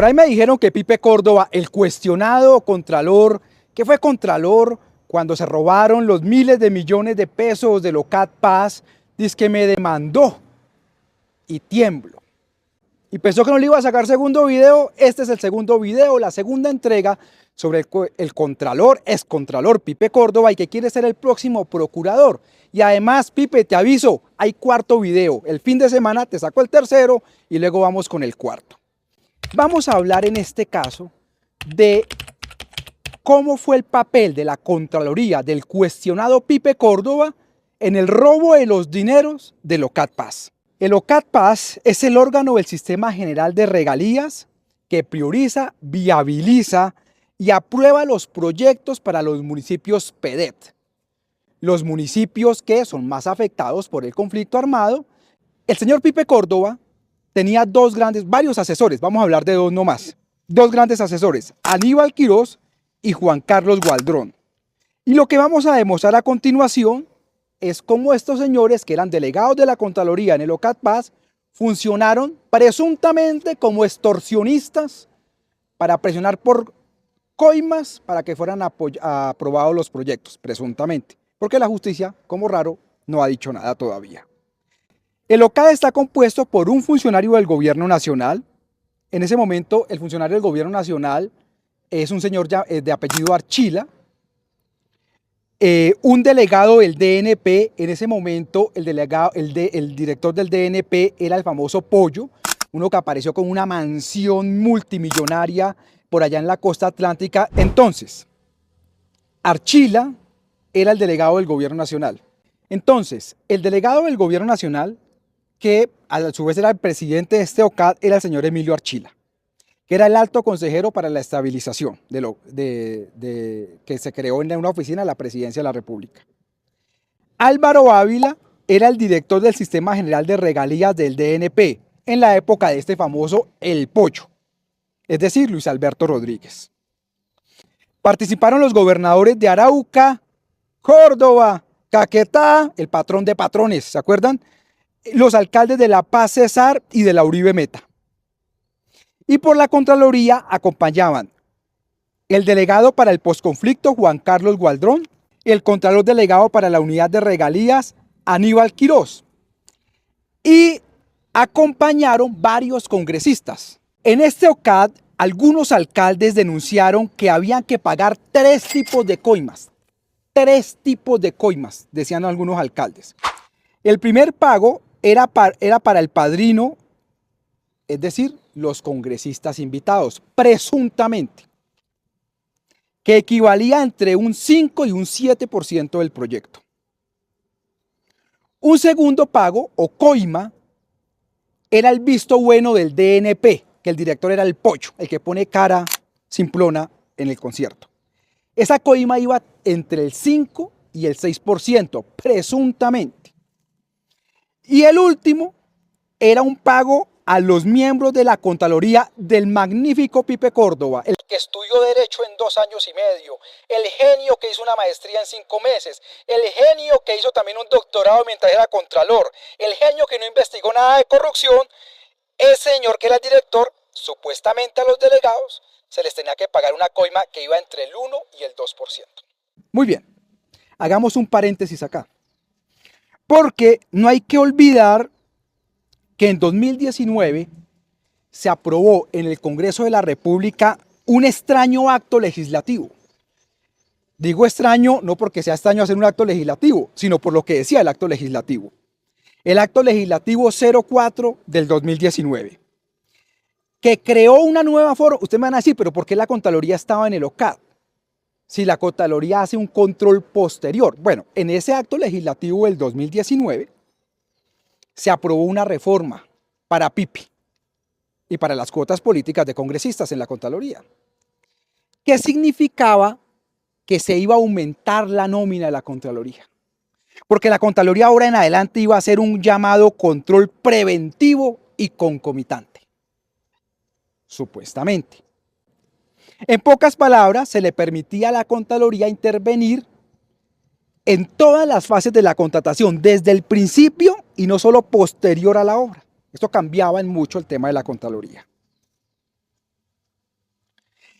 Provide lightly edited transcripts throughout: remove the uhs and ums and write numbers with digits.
Por ahí me dijeron que Pipe Córdoba, el cuestionado contralor, que fue contralor cuando se robaron los miles de millones de pesos de Locat Paz, dice que me demandó y tiemblo. Y pensó que no le iba a sacar segundo video. Este es el segundo video, la segunda entrega sobre el contralor, excontralor Pipe Córdoba, y que quiere ser el próximo procurador. Y además, Pipe, te aviso, hay cuarto video. El fin de semana te saco el tercero y luego vamos con el cuarto. Vamos a hablar en este caso de cómo fue el papel de la Contraloría del cuestionado Pipe Córdoba en el robo de los dineros de Locat Paz. El Locat Paz es el órgano del Sistema General de Regalías que prioriza, viabiliza y aprueba los proyectos para los municipios PEDET. Los municipios que son más afectados por el conflicto armado. El señor Pipe Córdoba tenía varios asesores, vamos a hablar de dos nomás. Dos grandes asesores, Aníbal Quirós y Juan Carlos Gualdrón. Y lo que vamos a demostrar a continuación es cómo estos señores, que eran delegados de la Contraloría en el Locat Paz, funcionaron presuntamente como extorsionistas para presionar por coimas para que fueran aprobados los proyectos, presuntamente, porque la justicia, como raro, no ha dicho nada todavía. El Locat está compuesto por un funcionario del gobierno nacional. En ese momento, el funcionario del gobierno nacional es un señor de apellido Archila, un delegado del DNP. En ese momento el director del DNP era el famoso Pollo, uno que apareció con una mansión multimillonaria por allá en la costa atlántica. Entonces, Archila era el delegado del gobierno nacional. Entonces, el delegado del gobierno nacional, que a su vez era el presidente de este OCAD, era el señor Emilio Archila, que era el alto consejero para la estabilización que se creó en una oficina de la Presidencia de la República. Álvaro Ávila era el director del Sistema General de Regalías del DNP en la época de este famoso El Pollo, es decir, Luis Alberto Rodríguez. Participaron los gobernadores de Arauca, Córdoba, Caquetá, el patrón de patrones, ¿se acuerdan? Los alcaldes de La Paz Cesar y de la Uribe Meta. Y por la Contraloría acompañaban el delegado para el posconflicto Juan Carlos Gualdrón, el contralor delegado para la unidad de regalías Aníbal Quirós, y acompañaron varios congresistas. En este OCAD, algunos alcaldes denunciaron que habían que pagar tres tipos de coimas. Tres tipos de coimas, decían algunos alcaldes. El primer pago era para el padrino, es decir, los congresistas invitados, presuntamente, que equivalía entre un 5 y un 7% del proyecto. Un segundo pago, o coima, era el visto bueno del DNP, que el director era el Pollo, el que pone cara simplona en el concierto. Esa coima iba entre el 5 y el 6%, presuntamente. Y el último era un pago a los miembros de la Contraloría del magnífico Pipe Córdoba, el que estudió Derecho en 2 años y medio, el genio que hizo una maestría en 5 meses, el genio que hizo también un doctorado mientras era Contralor, el genio que no investigó nada de corrupción. Ese señor que era el director, supuestamente a los delegados, se les tenía que pagar una coima que iba entre el 1 y el 2%. Muy bien, hagamos un paréntesis acá, porque no hay que olvidar que en 2019 se aprobó en el Congreso de la República un extraño acto legislativo. Digo extraño no porque sea extraño hacer un acto legislativo, sino por lo que decía el acto legislativo. El acto legislativo 04 del 2019, que creó una nueva forma. Usted me van a decir, pero ¿por qué la Contraloría estaba en el OCAD? Si la Contraloría hace un control posterior. Bueno, en ese acto legislativo del 2019 se aprobó una reforma para Pipe y para las cuotas políticas de congresistas en la Contraloría, que significaba que se iba a aumentar la nómina de la Contraloría, porque la Contraloría ahora en adelante iba a hacer un llamado control preventivo y concomitante, supuestamente. En pocas palabras, se le permitía a la Contraloría intervenir en todas las fases de la contratación, desde el principio y no solo posterior a la obra. Esto cambiaba en mucho el tema de la Contraloría.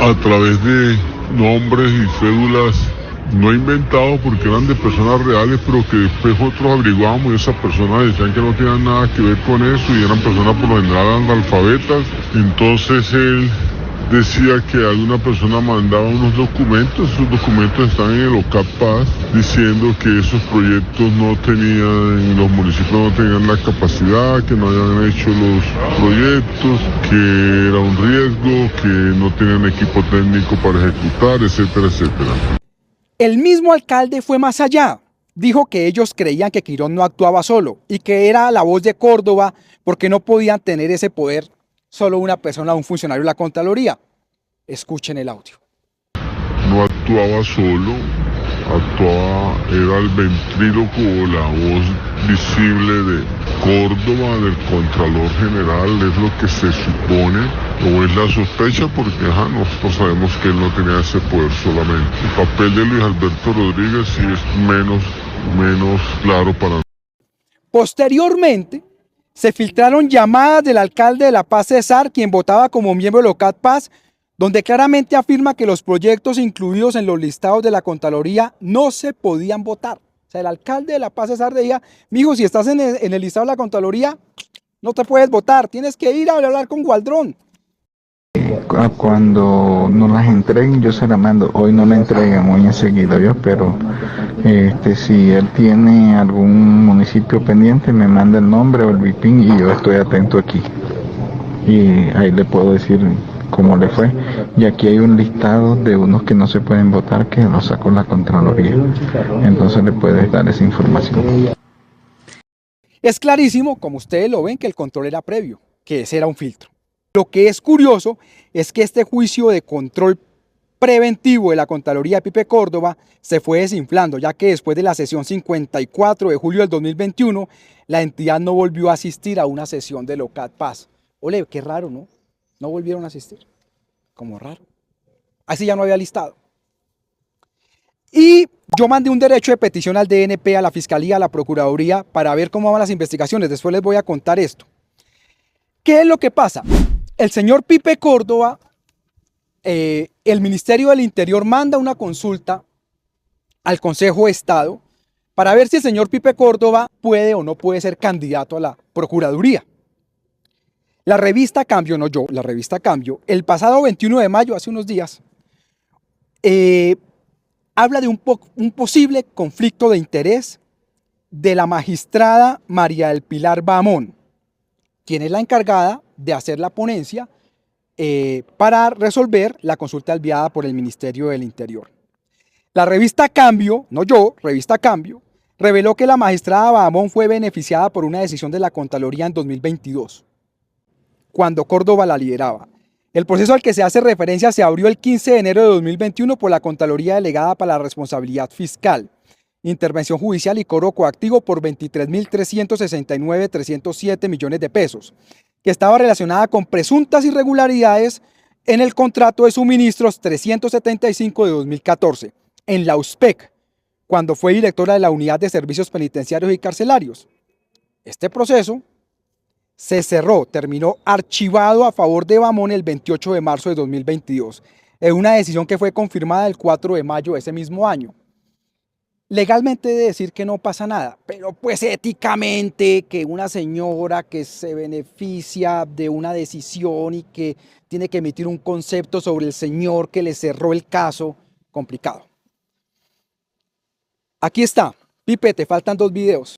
a través de nombres y cédulas no inventados porque eran de personas reales, pero que después otros averiguábamos y esas personas decían que no tenían nada que ver con eso y eran personas por lo general analfabetas. Entonces él decía que alguna persona mandaba unos documentos, esos documentos están en el OCAP Paz, diciendo que esos proyectos no tenían, los municipios no tenían la capacidad, que no habían hecho los proyectos, que era un riesgo, que no tenían equipo técnico para ejecutar, etcétera, etcétera. El mismo alcalde fue más allá. Dijo que ellos creían que Quirós no actuaba solo y que era la voz de Córdoba porque no podían tener ese poder solo una persona, un funcionario de la Contraloría. Escuchen el audio. No actuaba solo, era el ventríloco o la voz visible de Córdoba, del Contralor General, es lo que se supone, o es la sospecha, porque nosotros sabemos que él no tenía ese poder solamente. El papel de Luis Alberto Rodríguez sí es menos claro para nosotros. Posteriormente, se filtraron llamadas del alcalde de La Paz, César, quien votaba como miembro de Locat Paz, donde claramente afirma que los proyectos incluidos en los listados de la Contraloría no se podían votar. O sea, el alcalde de La Paz, César, decía, mijo, si estás en el listado de la Contraloría, no te puedes votar, tienes que ir a hablar con Gualdrón. Cuando nos las entreguen yo se las mando. Hoy no la entregan, muy enseguida. Yo espero, si él tiene algún municipio pendiente, me manda el nombre o el BIPIN y yo estoy atento aquí. Y ahí le puedo decir cómo le fue. Y aquí hay un listado de unos que no se pueden votar que lo sacó la Contraloría. Entonces le puedes dar esa información. Es clarísimo, como ustedes lo ven, que el control era previo, que ese era un filtro. Lo que es curioso es que este juicio de control preventivo de la Contraloría de Pipe Córdoba se fue desinflando, ya que después de la sesión 54 de julio del 2021, la entidad no volvió a asistir a una sesión de Locat Paz. Ole, qué raro, ¿no? No volvieron a asistir. Como raro. Así ya no había listado. Y yo mandé un derecho de petición al DNP, a la Fiscalía, a la Procuraduría, para ver cómo van las investigaciones. Después les voy a contar esto. ¿Qué es lo que pasa? El señor Pipe Córdoba, el Ministerio del Interior manda una consulta al Consejo de Estado para ver si el señor Pipe Córdoba puede o no puede ser candidato a la Procuraduría. La revista Cambio, no yo, la revista Cambio, el pasado 21 de mayo, hace unos días, habla de un posible conflicto de interés de la magistrada María del Pilar Bahamón, quien es la encargada de hacer la ponencia para resolver la consulta enviada por el Ministerio del Interior. La revista Cambio, no yo, revista Cambio, reveló que la magistrada Bahamón fue beneficiada por una decisión de la Contraloría en 2022, cuando Córdoba la lideraba. El proceso al que se hace referencia se abrió el 15 de enero de 2021 por la Contraloría Delegada para la Responsabilidad Fiscal, Intervención Judicial y Cobro Coactivo por 23.369.307 millones de pesos, que estaba relacionada con presuntas irregularidades en el contrato de suministros 375 de 2014, en la USPEC, cuando fue directora de la Unidad de Servicios Penitenciarios y Carcelarios. Este proceso se cerró, terminó archivado a favor de Bahamón el 28 de marzo de 2022, en una decisión que fue confirmada el 4 de mayo de ese mismo año. Legalmente debe decir que no pasa nada, pero pues éticamente que una señora que se beneficia de una decisión y que tiene que emitir un concepto sobre el señor que le cerró el caso, complicado. Aquí está, Pipe, te faltan 2 videos.